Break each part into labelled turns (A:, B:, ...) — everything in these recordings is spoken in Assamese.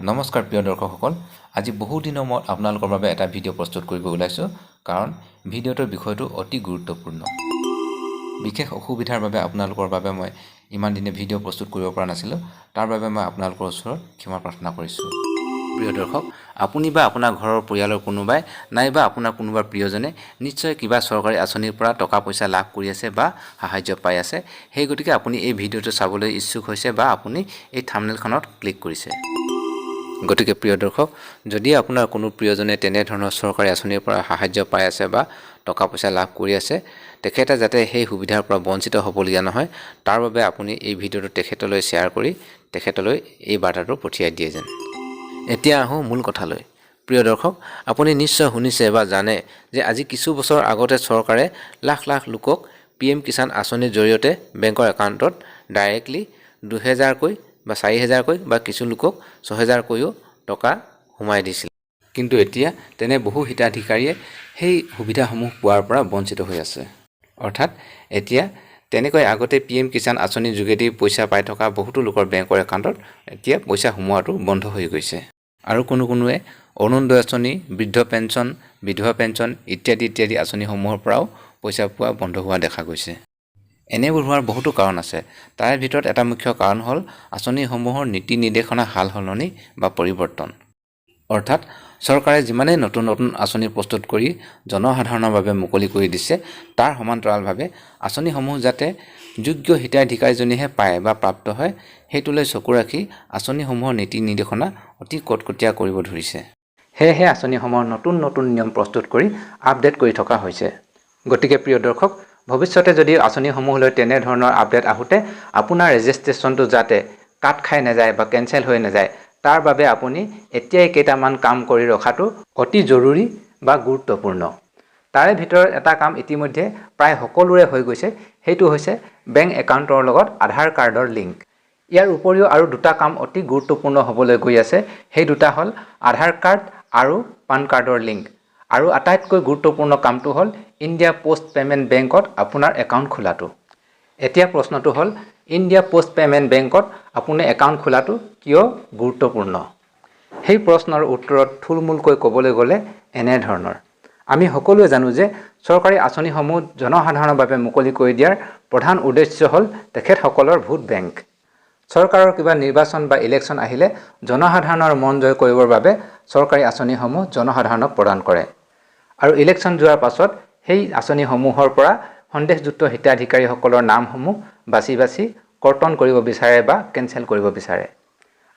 A: নমস্কাৰ প্ৰিয় দৰ্শকসকল আজি বহু দিনৰ মূৰত আপোনালোকৰ বাবে এটা ভিডিঅ' প্ৰস্তুত কৰিব ওলাইছোঁ কাৰণ ভিডিঅ'টোৰ বিষয়টো অতি গুৰুত্বপূৰ্ণ বিশেষ অসুবিধাৰ বাবে আপোনালোকৰ বাবে মই ইমান দিনে ভিডিঅ' প্ৰস্তুত কৰিব পৰা নাছিলোঁ তাৰ বাবে মই আপোনালোকৰ ওচৰত ক্ষমা প্ৰাৰ্থনা কৰিছোঁ প্ৰিয় দৰ্শক আপুনি বা আপোনাৰ ঘৰৰ পৰিয়ালৰ কোনোবাই নাইবা আপোনাৰ কোনোবা প্ৰিয়জনে নিশ্চয় কিবা চৰকাৰী আঁচনিৰ পৰা টকা পইচা লাভ কৰি আছে বা সাহায্য পাই আছে সেই গতিকে আপুনি এই ভিডিঅ'টো চাবলৈ ইচ্ছুক হৈছে বা আপুনি এই থাম্বনেইলখনত ক্লিক কৰিছে গতিকে প্ৰিয় দৰ্শক যদি আপোনাৰ কোনো প্ৰিয়জনে তেনে ধৰণৰ চৰকাৰী আঁচনিৰ পৰা সাহায্য পাই আছে বা টকা পইচা লাভ কৰি আছে তেখেতে যাতে সেই সুবিধাৰ পৰা বঞ্চিত হ'বলগীয়া নহয় তাৰ বাবে আপুনি এই ভিডিঅ'টো তেখেতলৈ শ্বেয়াৰ কৰি তেখেতলৈ এই বাৰ্তাটো পঠিয়াই দিয়ে যেন এতিয়া আহোঁ মূল কথালৈ প্ৰিয় দৰ্শক আপুনি নিশ্চয় শুনিছে বা জানে যে আজি কিছু বছৰ আগতে চৰকাৰে লাখ লাখ লোকক PM কিষাণ আঁচনিৰ জৰিয়তে বেংকৰ একাউণ্টত ডাইৰেক্টলি 2000 কৈ বা 4000 কৈ বা কিছু লোকক 6000 কৈও টকা সোমাই দিছিল কিন্তু এতিয়া তেনে বহু হিতাধিকাৰীয়ে সেই সুবিধাসমূহ পোৱাৰ পৰা বঞ্চিত হৈ আছে অৰ্থাৎ এতিয়া তেনেকৈ আগতে PM কিষাণ আঁচনিৰ যোগেদি পইচা পাই থকা বহুতো লোকৰ বেংকৰ একাউণ্টত এতিয়া পইচা সোমোৱাটো বন্ধ হৈ গৈছে আৰু কোনোৱে অৰুণোদয় আঁচনি বৃদ্ধ পেঞ্চন বিধৱা পেঞ্চন ইত্যাদি আঁচনিসমূহৰ পৰাও পইচা পোৱা বন্ধ হোৱা দেখা গৈছে এনেবোৰ হোৱাৰ বহুতো কাৰণ আছে তাৰ ভিতৰত এটা মুখ্য কাৰণ হ'ল আঁচনিসমূহৰ নীতি নিৰ্দেশনা হাল সলনি বা পৰিৱৰ্তন অৰ্থাৎ চৰকাৰে যিমানে নতুন আঁচনি প্ৰস্তুত কৰি জনসাধাৰণৰ বাবে মুকলি কৰি দিছে তাৰ সমান্তৰালভাৱে আঁচনিসমূহ যাতে যোগ্য হিতাধিকাৰীজনেহে পায় বা প্ৰাপ্ত হয় হেতুলৈ চকু ৰাখি আঁচনিসমূহৰ নীতি নিৰ্দেশনা অতি কটকটীয়া কৰিব ধৰিছে সেয়েহে আঁচনিসমূহৰ নতুন নিয়ম প্ৰস্তুত কৰি আপডেট কৰি থকা হৈছে গতিকে প্ৰিয় দৰ্শক ভৱিষ্যতে যদি আঁচনিসমূহলৈ তেনে ধৰণৰ আপডেট আহোঁতে আপোনাৰ ৰেজিষ্ট্ৰেশ্যনটো যাতে কাট খাই নাযায় বা কেনচেল হৈ নাযায় তাৰ বাবে আপুনি এতিয়াই কেইটামান কাম কৰি ৰখাটো অতি জৰুৰী বা গুৰুত্বপূৰ্ণ তাৰে ভিতৰত এটা কাম ইতিমধ্যে প্ৰায় সকলোৰে হৈ গৈছে সেইটো হৈছে বেংক একাউণ্টৰ লগত আধাৰ কাৰ্ডৰ লিংক ইয়াৰ উপৰিও আৰু দুটা কাম অতি গুৰুত্বপূৰ্ণ হ'বলৈ গৈ আছে সেই দুটা হ'ল আধাৰ কাৰ্ড আৰু পান কাৰ্ডৰ লিংক আৰু আটাইতকৈ গুৰুত্বপূৰ্ণ কামটো হ'ল ইণ্ডিয়া পোষ্ট পেমেণ্ট বেংকত আপোনাৰ একাউণ্ট খোলাটো এতিয়া প্ৰশ্নটো হ'ল ইণ্ডিয়া পোষ্ট পেমেণ্ট বেংকত আপুনি একাউণ্ট খোলাটো কিয় গুৰুত্বপূৰ্ণ সেই প্ৰশ্নৰ উত্তৰত থুলমূলকৈ ক'বলৈ গ'লে এনে ধৰণৰ আমি সকলোৱে জানো যে চৰকাৰী আঁচনিসমূহ জনসাধাৰণৰ বাবে মুকলি কৰি দিয়াৰ প্ৰধান উদ্দেশ্য হ'ল তেখেতসকলৰ ভোট বেংক চৰকাৰৰ কিবা নিৰ্বাচন বা ইলেকশ্যন আহিলে জনসাধাৰণৰ মন জয় কৰিবৰ বাবে চৰকাৰী আঁচনিসমূহ জনসাধাৰণক প্ৰদান কৰে আৰু ইলেকশ্যন যোৱাৰ পাছত সেই আঁচনিসমূহৰ পৰা সন্দেহযুক্ত হিতাধিকাৰীসকলৰ নামসমূহ বাছি কৰ্তন কৰিব বিচাৰে বা কেনচেল কৰিব বিচাৰে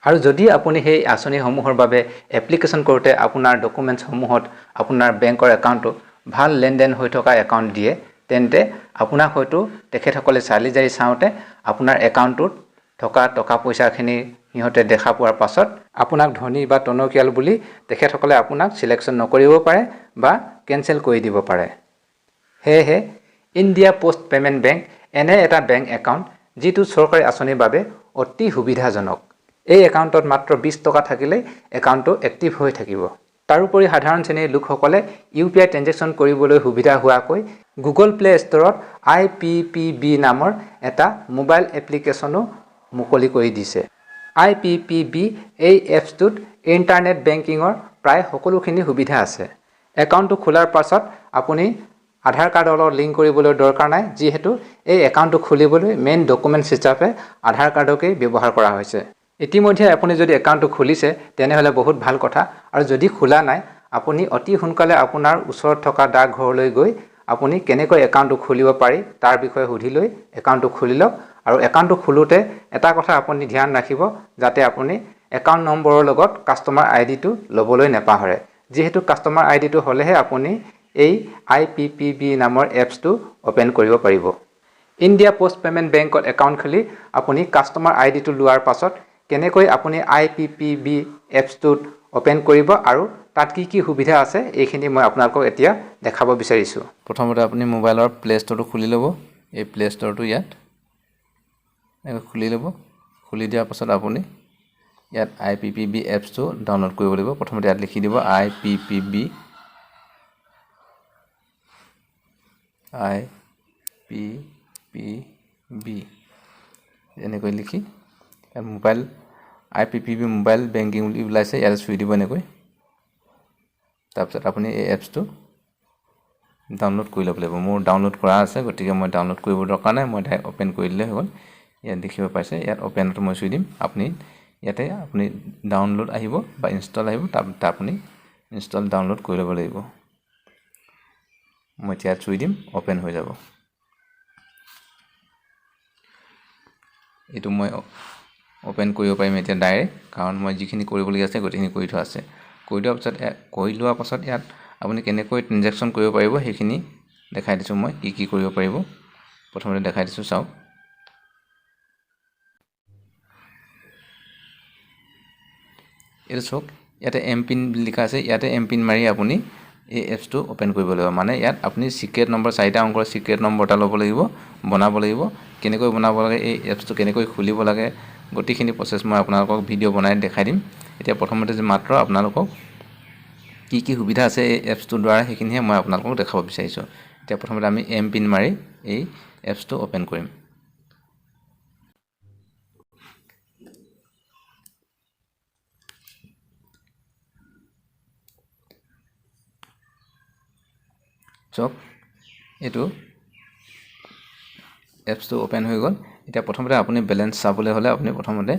A: আৰু যদি আপুনি সেই আঁচনিসমূহৰ বাবে এপ্লিকেশ্যন কৰোঁতে আপোনাৰ ডকুমেণ্টছসমূহত আপোনাৰ বেংকৰ একাউণ্টটো ভাল লেনদেন হৈ থকা একাউণ্ট দিয়ে তেন্তে আপোনাক হয়তো তেখেতসকলে চালি জাৰি চাওঁতে আপোনাৰ একাউণ্টটোত থকা টকা পইচাখিনি সিহঁতে দেখা পোৱাৰ পাছত আপোনাক ধনী বা টনকিয়াল বুলি তেখেতসকলে আপোনাক চিলেকশ্যন নকৰিব পাৰে বা কেনচেল কৰি দিব পাৰে সেয়েহে ইণ্ডিয়া পোষ্ট পেমেণ্ট বেংক এনে এটা বেংক একাউণ্ট যিটো চৰকাৰী আঁচনিৰ বাবে অতি সুবিধাজনক এই একাউণ্টত মাত্ৰ 20 টকা থাকিলেই একাউণ্টটো এক্টিভ হৈ থাকিব তাৰোপৰি সাধাৰণ শ্ৰেণীৰ লোকসকলে UPI ট্ৰেঞ্জেকশ্যন কৰিবলৈ সুবিধা হোৱাকৈ গুগল প্লে ষ্টৰত IPPB নামৰ এটা মোবাইল এপ্লিকেশ্যনো মুকলি কৰি দিছে IPPB এই এপছটোত ইণ্টাৰনেট বেংকিঙৰ প্ৰায় সকলোখিনি সুবিধা আছে একাউণ্টটো খোলাৰ পাছত আপুনি আধাৰ কাৰ্ডৰ লগত লিংক কৰিবলৈ দৰকাৰ নাই যিহেতু এই একাউণ্টটো খুলিবলৈ মেইন ডকুমেণ্টছ হিচাপে আধাৰ কাৰ্ডকেই ব্যৱহাৰ কৰা হৈছে ইতিমধ্যে আপুনি যদি একাউণ্টটো খুলিছে তেনেহ'লে বহুত ভাল কথা আৰু যদি খোলা নাই আপুনি অতি সোনকালে আপোনাৰ ওচৰত থকা ডাকঘৰলৈ গৈ আপুনি কেনেকৈ একাউণ্টটো খুলিব পাৰি তাৰ বিষয়ে সুধি লৈ একাউণ্টটো খুলি লওক আৰু একাউণ্টটো খোলোতে এটা কথা আপুনি ধ্যান ৰাখিব যাতে আপুনি একাউণ্ট নম্বৰৰ লগত কাষ্টমাৰ আইডিটো ল'বলৈ নেপাহৰে যিহেতু কাষ্টমাৰ আইডিটো হ'লেহে আপুনি এই IPPB নামৰ এপছটো অপেন কৰিব পাৰিব ইণ্ডিয়া পোষ্ট পেমেণ্ট বেংকত একাউণ্ট খুলি আপুনি কাষ্টমাৰ আইডিটো লোৱাৰ পাছত কেনেকৈ আপুনি IPPB এপছটোত অপেন কৰিব আৰু তাত কি সুবিধা আছে এইখিনি মই আপোনালোকক এতিয়া দেখাব বিচাৰিছোঁ প্ৰথমতে আপুনি মোবাইলৰ প্লে ষ্টৰটো খুলি ল'ব এই প্লে ষ্টৰটো ইয়াত খুলি ল'ব খুলি দিয়াৰ পাছত আপুনি ইয়াত IPPB এপছটো ডাউনলোড কৰিব লাগিব প্ৰথমতে ইয়াত লিখি দিব IPPB এনেকৈ লিখি মোবাইল IPPB মোবাইল বেংকিং বুলি ওলাইছে ইয়াত চুই দিব এনেকৈ তাৰপিছত আপুনি এই এপছটো ডাউনলোড কৰি ল'ব লাগিব মোৰ ডাউনলোড কৰা আছে গতিকে মই ডাউনলোড কৰিব দৰকাৰ নাই মই ডাইৰেক্ট ওপেন কৰি দিলে হ'ল ইয়াত দেখিব পাইছে ইয়াত ওপেনটো মই চুই দিম আপুনি ইয়াতে আপুনি ডাউনলোড আহিব বা ইনষ্টল আহিব তাত আপুনি ইনষ্টল ডাউনলোড কৰি ল'ব লাগিব মই ইয়াত চুই দিম ওপেন হৈ যাব এইটো মই ওপেন কৰিব পাৰিম এতিয়া ডাইৰেক্ট কাৰণ মই যিখিনি কৰিবলগীয়া আছে গোটেইখিনি কৰি থোৱা আছে কৰি লোৱাৰ পাছত ইয়াত আপুনি কেনেকৈ ট্ৰানজেকশ্যন কৰিব পাৰিব সেইখিনি দেখাই দিছোঁ মই কি কৰিব পাৰিব প্ৰথমতে দেখাই দিছোঁ চাওক এইটো চাওক ইয়াতে এমপিন লিখা আছে ইয়াতে এমপিন মাৰি আপুনি এই এপছটো ওপেন কৰিব লাগিব মানে ইয়াত আপুনি সিক্ৰেট নম্বৰ 4টা অংকৰ সিক্ৰেট নম্বৰ এটা ল'ব লাগিব বনাব লাগিব কেনেকৈ বনাব লাগে এই এপছটো কেনেকৈ খুলিব লাগে গোটেইখিনি প্ৰসেছ মই আপোনালোকক ভিডিঅ' বনাই দেখাই দিম এতিয়া প্ৰথমতে যে মাত্ৰ আপোনালোকক কি সুবিধা আছে এই এপছটোৰ দ্বাৰা সেইখিনিহে মই আপোনালোকক দেখাব বিচাৰিছোঁ এতিয়া প্ৰথমতে আমি এমপিন মাৰি এই এপছটো ওপেন কৰিম চক এইটো এপছটো ওপেন হৈ গ'ল এতিয়া প্ৰথমতে আপুনি বেলেন্স চাবলৈ হ'লে আপুনি প্ৰথমতে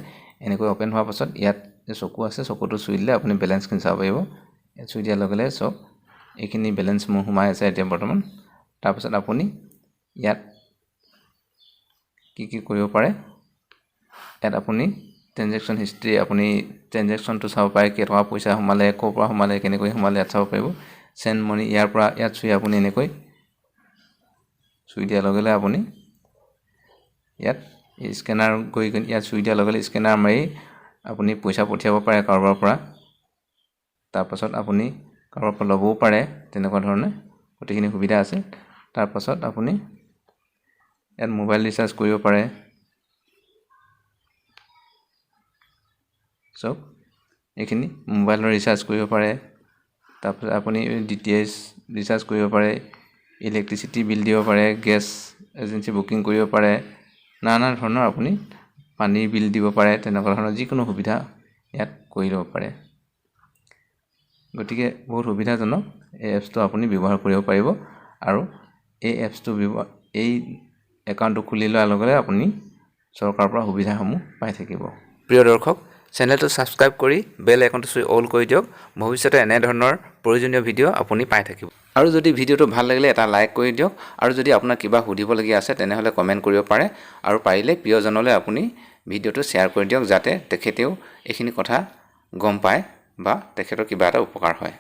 A: এনেকৈ ওপেন হোৱাৰ পাছত ইয়াত যে চকু আছে চকুটো চুই দিলে আপুনি বেলেন্সখিনি চাব পাৰিব ইয়াত চুই দিয়াৰ লগে লগে চক এইখিনি বেলেন্স মোৰ সোমাই আছে এতিয়া বৰ্তমান তাৰপিছত আপুনি ইয়াত কি কৰিব পাৰে ইয়াত আপুনি ট্ৰানজেকশ্যন হিষ্ট্ৰী আপুনি ট্ৰানজেকশ্যনটো চাব পাৰে কেইটকা পইচা সোমালে ক'ৰ পৰা সোমালে কেনেকৈ সোমালে ইয়াত চাব পাৰিব সেন্ড মানি ইয়াৰ পৰা ইয়াত চুই আপুনি এনেকৈ চুই দিয়াৰ লগে লগে আপুনি ইয়াত স্কেনাৰ গৈ ইয়াত চুই দিয়াৰ লগে লগে স্কেনাৰ মাৰি আপুনি পইচা পঠিয়াব পাৰে কাৰোবাৰ পৰা তাৰপাছত আপুনি কাৰোবাৰ পৰা ল'বও পাৰে তেনেকুৱা ধৰণে গোটেইখিনি সুবিধা আছে তাৰপাছত আপুনি ইয়াত মোবাইল ৰিচাৰ্জ কৰিব পাৰে চব এইখিনি মোবাইলৰ ৰিচাৰ্জ কৰিব পাৰে তাৰপিছত আপুনি DTH ৰিচাৰ্জ কৰিব পাৰে ইলেক্ট্ৰিচিটি বিল দিব পাৰে গেছ এজেঞ্চি বুকিং কৰিব পাৰে নানা ধৰণৰ আপুনি পানীৰ বিল দিব পাৰে তেনেকুৱা ধৰণৰ যিকোনো সুবিধা ইয়াত কৰি ল'ব পাৰে গতিকে বহুত সুবিধাজনক এই এপছটো আপুনি ব্যৱহাৰ কৰিব পাৰিব আৰু এই এপছটো এই একাউণ্টটো খুলি লোৱাৰ লগে লগে আপুনি চৰকাৰৰ পৰা সুবিধাসমূহ পাই থাকিব প্ৰিয় দৰ্শক চেনেলটো ছাবস্ক্ৰাইব কৰি বেল আইকনটো চুই অল কৰি দিয়ক ভৱিষ্যতে এনে ধৰণৰ প্ৰয়োজনীয় ভিডিঅ' আপুনি পাই থাকিব আৰু যদি ভিডিঅ'টো ভাল লাগিলে এটা লাইক কৰি দিয়ক আৰু যদি আপোনাৰ কিবা সুধিবলগীয়া আছে তেনেহ'লে কমেণ্ট কৰিব পাৰে আৰু পাৰিলে প্ৰিয়জনলৈ আপুনি ভিডিঅ'টো শ্বেয়াৰ কৰি দিয়ক যাতে তেখেতেও এইখিনি কথা গম পায় বা তেখেতৰ কিবা এটা উপকাৰ হয়